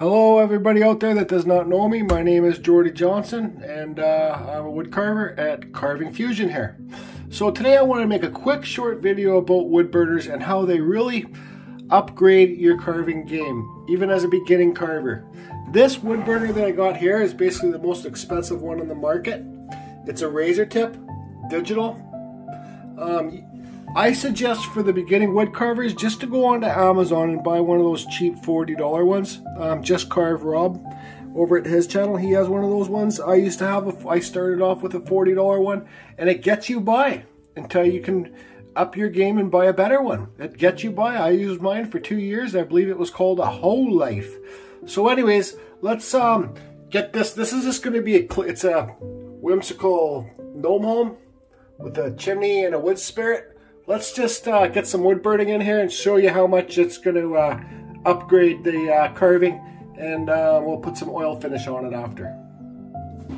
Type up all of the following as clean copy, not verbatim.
Hello everybody out there that does not know me. My name is Jordy Johnson and I'm a wood carver at Carving Fusion here. So today I want to make a quick short video about wood burners and how they really upgrade your carving game, even as a beginning carver. This wood burner that I got here is basically the most expensive one on the market. It's a razor tip, digital. I suggest for the beginning wood carvers just to go onto Amazon and buy one of those cheap $40 ones. Just Carve Rob over at his channel, he has one of those ones. I started off with a $40 one, and it gets you by until you can up your game and buy a better one. It gets you by. I used mine for 2 years. I believe it was called a Whole Life. So anyways, let's get this. This is just going to be it's a whimsical gnome home with a chimney and a wood spirit. Let's just get some wood burning in here and show you how much it's going to upgrade the carving, and we'll put some oil finish on it after.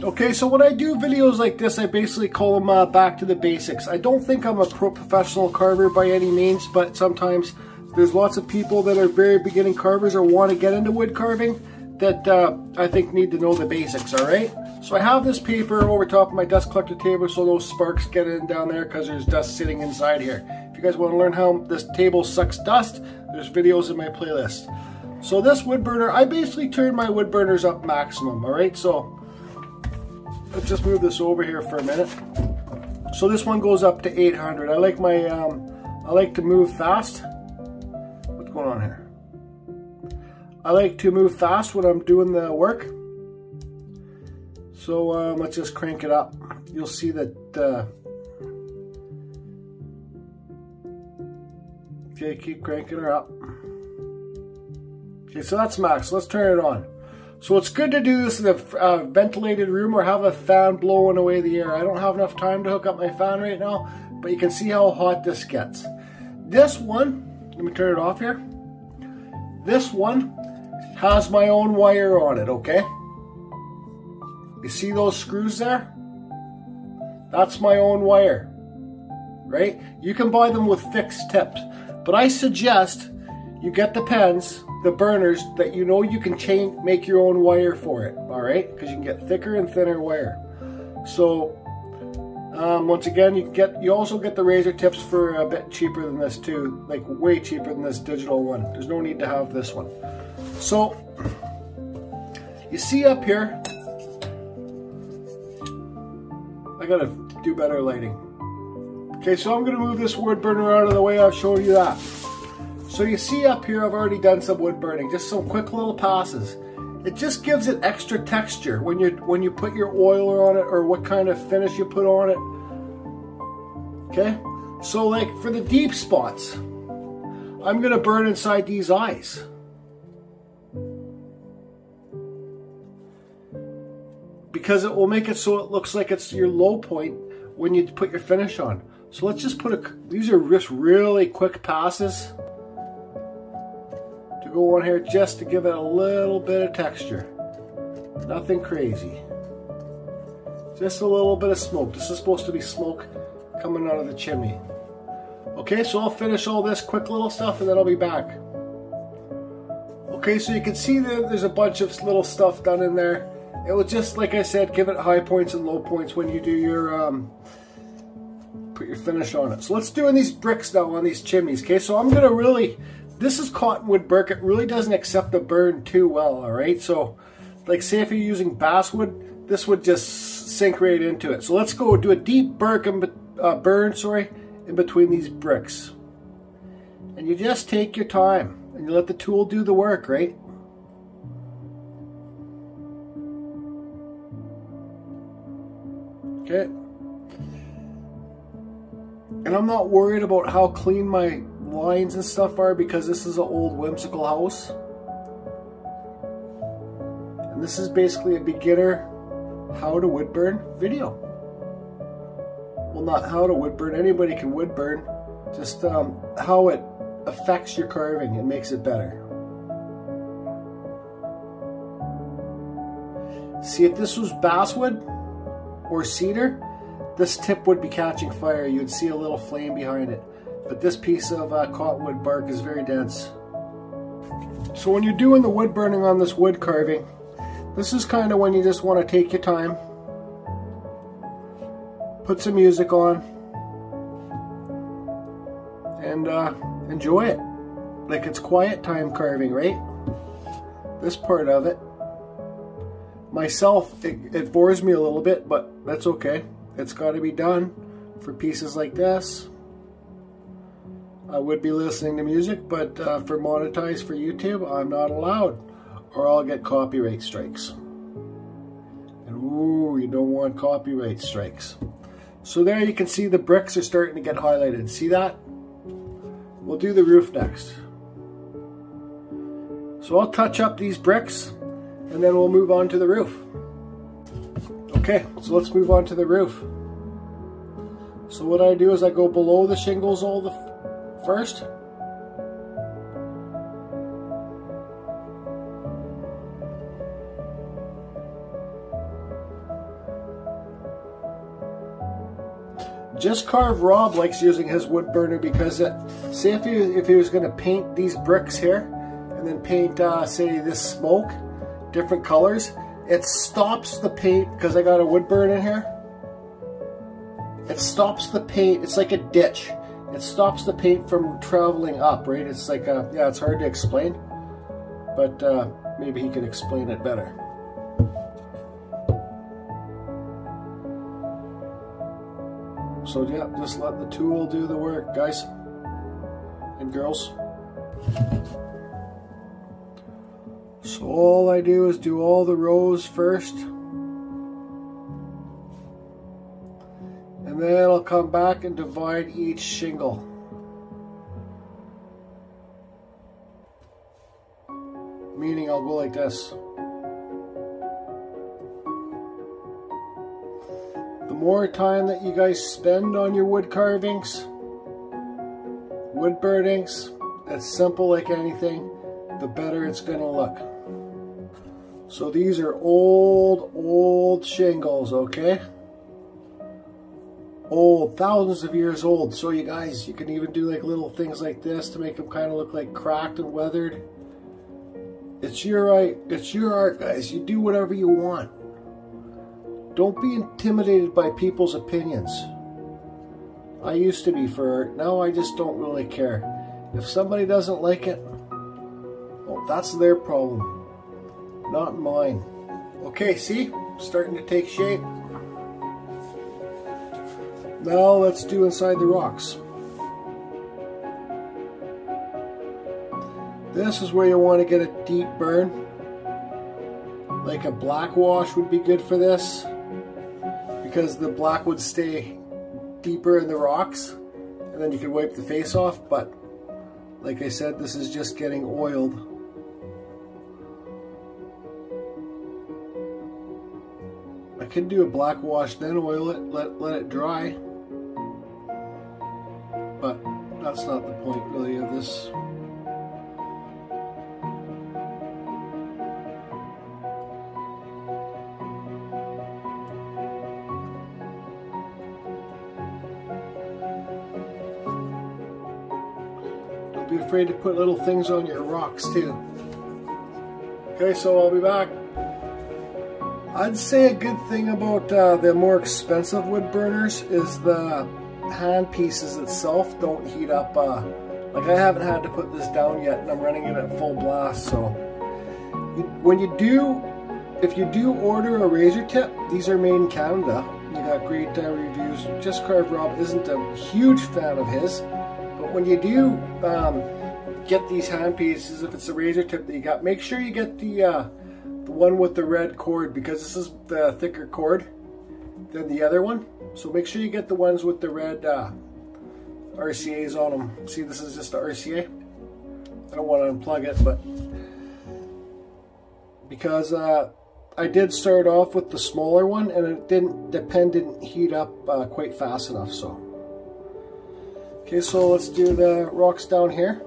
Okay, so when I do videos like this, I basically call them back to the basics. I don't think I'm a professional carver by any means, but sometimes there's lots of people that are very beginning carvers or want to get into wood carving that I think need to know the basics, alright? So I have this paper over top of my dust collector table so those sparks get in down there because there's dust sitting inside here. If you guys want to learn how this table sucks dust, there's videos in my playlist. So this wood burner, I basically turn my wood burners up maximum, alright? So let's just move this over here for a minute. So this one goes up to 800. I like my, I like to move fast. What's going on here? I like to move fast when I'm doing the work. So let's just crank it up. You'll see that, okay, keep cranking her up. Okay, so that's max. Let's turn it on. So it's good to do this in a ventilated room or have a fan blowing away the air. I don't have enough time to hook up my fan right now, but you can see how hot this gets. This one, let me turn it off here. This one has my own wire on it, okay? You see those screws there? That's my own wire, right? You can buy them with fixed tips, but I suggest you get the pens, the burners that you know you can make your own wire for it, all right? Because you can get thicker and thinner wire. So once again, you also get the razor tips for a bit cheaper than this too, like way cheaper than this digital one. There's no need to have this one. So you see up here, I gotta do better lighting. Okay, so I'm gonna move this wood burner out of the way. I've shown you that. So you see up here, I've already done some wood burning, just some quick little passes. It just gives it extra texture when you put your oil on it or what kind of finish you put on it. Okay, so like for the deep spots, I'm gonna burn inside these eyes. Because it will make it so it looks like it's your low point when you put your finish on. So let's just these are just really quick passes to go on here just to give it a little bit of texture. Nothing crazy. Just a little bit of smoke. This is supposed to be smoke coming out of the chimney. Okay, so I'll finish all this quick little stuff and then I'll be back. Okay, so you can see that there's a bunch of little stuff done in there. It will just, like I said, give it high points and low points when you do your, put your finish on it. So let's do these bricks now on these chimneys, okay? So I'm gonna this is cottonwood brick. It really doesn't accept the burn too well, all right? So, like say if you're using basswood, this would just sink right into it. So let's go do a deep burn in between these bricks. And you just take your time and you let the tool do the work, right? Okay, and I'm not worried about how clean my lines and stuff are because this is an old whimsical house. And this is basically a beginner how to wood burn video. Well, not how to wood burn, anybody can wood burn, just how it affects your carving and makes it better. See, if this was basswood or cedar, this tip would be catching fire. You'd see a little flame behind it. But this piece of cottonwood bark is very dense. So when you're doing the wood burning on this wood carving, this is kind of when you just want to take your time, put some music on, and enjoy it. Like it's quiet time carving, right? This part of it. Myself, it bores me a little bit, but that's okay. It's got to be done for pieces like this. I would be listening to music, but for monetized for YouTube, I'm not allowed, or I'll get copyright strikes. And ooh, you don't want copyright strikes. So there you can see the bricks are starting to get highlighted. See that? We'll do the roof next. So I'll touch up these bricks and then we'll move on to the roof. Okay, so let's move on to the roof. So what I do is I go below the shingles first. Just Carve Rob likes using his wood burner because say if he was going to paint these bricks here and then paint say this smoke different colors, it stops the paint because I got a wood burn in here. It stops the paint. It's like a ditch. It stops the paint from traveling up, right? It's like yeah, it's hard to explain, but maybe he can explain it better. So yeah, just let the tool do the work, guys and girls. So all I do is do all the rows first. And then I'll come back and divide each shingle. Meaning I'll go like this. The more time that you guys spend on your wood carvings, wood burnings, it's simple like anything, the better it's going to look. So these are old shingles, okay? Old, thousands of years old. So you guys, you can even do like little things like this to make them kind of look like cracked and weathered. It's your right, it's your art, guys. You do whatever you want. Don't be intimidated by people's opinions. I used to be for art. Now I just don't really care. If somebody doesn't like it, well, that's their problem, not mine. Okay, see? Starting to take shape. Now let's do inside the rocks. This is where you want to get a deep burn. Like a black wash would be good for this, because the black would stay deeper in the rocks and then you can wipe the face off. But like I said, this is just getting oiled. I could do a black wash, then oil it, let it dry, but that's not the point really of this. Don't be afraid to put little things on your rocks too. Okay, so I'll be back. I'd say a good thing about the more expensive wood burners is the hand pieces itself don't heat up. Like I haven't had to put this down yet and I'm running it at full blast. So when you do, if you do order a razor tip, these are made in Canada. You got great reviews. Just Carve Rob isn't a huge fan of his, but when you do get these hand pieces, if it's a razor tip that you got, make sure you get the one with the red cord, because this is the thicker cord than the other one. So make sure you get the ones with the red RCAs on them. See, this is just the RCA. I don't want to unplug it, but because I did start off with the smaller one and the pen didn't heat up quite fast enough. So okay, so let's do the rocks down here.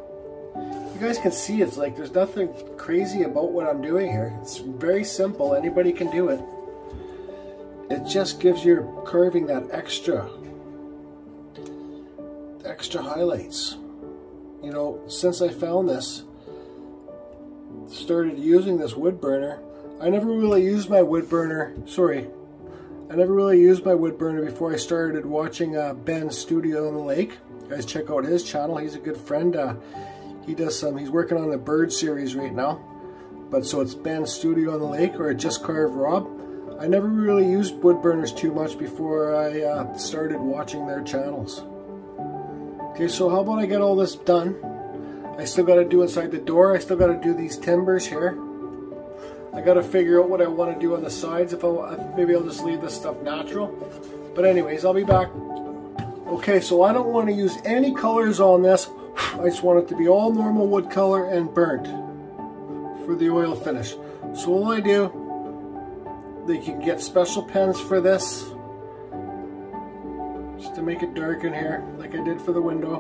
You guys can see it's like there's nothing crazy about what I'm doing here. It's very simple. Anybody can do it. It just gives your carving that extra highlights. You know, since I found this, started using this wood burner, I never really used my wood burner, before I started watching Ben's Studio on the Lake. You guys check out his channel, he's a good friend. He's working on the bird series right now. But so it's Ben's Studio on the Lake, or Just Carve Rob. I never really used wood burners too much before I started watching their channels. Okay, so how about I get all this done? I still got to do inside the door. I still got to do these timbers here. I got to figure out what I want to do on the sides. Maybe I'll just leave this stuff natural. But anyways, I'll be back. Okay, so I don't want to use any colors on this. I just want it to be all normal wood color and burnt for the oil finish. So all I do, you can get special pens for this, just to make it dark in here, like I did for the window.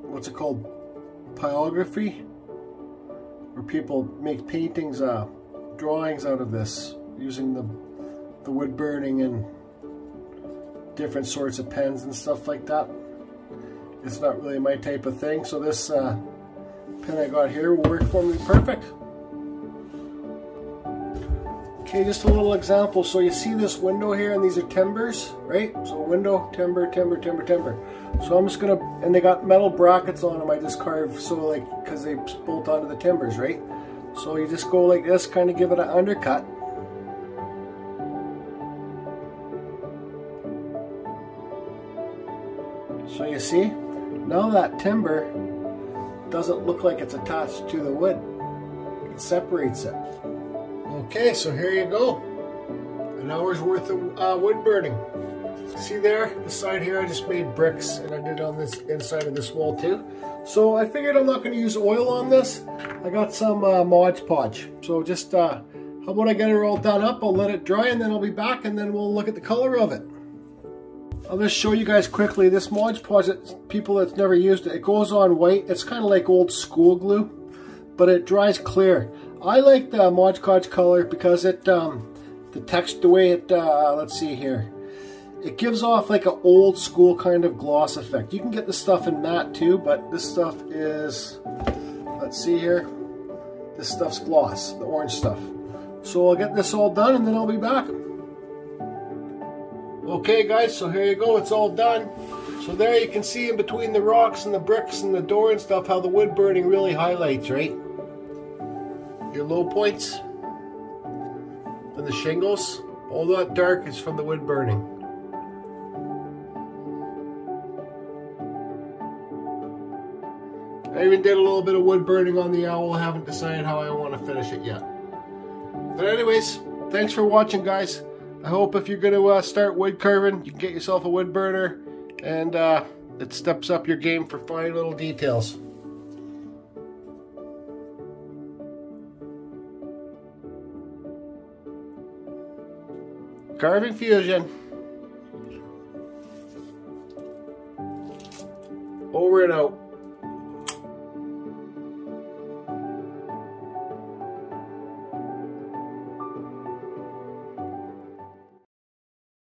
What's it called? Pyrography? Where people make paintings, drawings out of this, using the wood burning and different sorts of pens and stuff like that. It's not really my type of thing, so this pen I got here will work for me perfect. Okay, just a little example. So you see this window here, and these are timbers, right? So window, timber, timber, timber, timber. So I'm just gonna, and they got metal brackets on them. I just carve, so like, because they bolt onto the timbers, right? So you just go like this, kind of give it an undercut. So you see, now that timber doesn't look like it's attached to the wood. It separates it. Okay, so here you go. An hour's worth of wood burning. See there, the side here I just made bricks, and I did on this inside of this wall too. So I figured I'm not going to use oil on this. I got some Mod Podge. So just, how about I get it all done up, I'll let it dry, and then I'll be back, and then we'll look at the color of it. I'll just show you guys quickly this Mod Podge. People that's never used it, it goes on white. It's kind of like old school glue, but it dries clear. I like the Mod Podge color because it, the text, the way it, let's see here, it gives off like an old school kind of gloss effect. You can get this stuff in matte too, but this stuff is, let's see here, this stuff's gloss, the orange stuff. So I'll get this all done and then I'll be back. Okay guys, so here you go, it's all done. So there you can see in between the rocks and the bricks and the door and stuff how the wood burning really highlights, right? Your low points and the shingles, all that dark is from the wood burning. I even did a little bit of wood burning on the owl. I haven't decided how I want to finish it yet. But anyways, thanks for watching guys. I hope if you're going to start wood carving, you can get yourself a wood burner, and it steps up your game for fine little details. Carving Fusion. Over and out.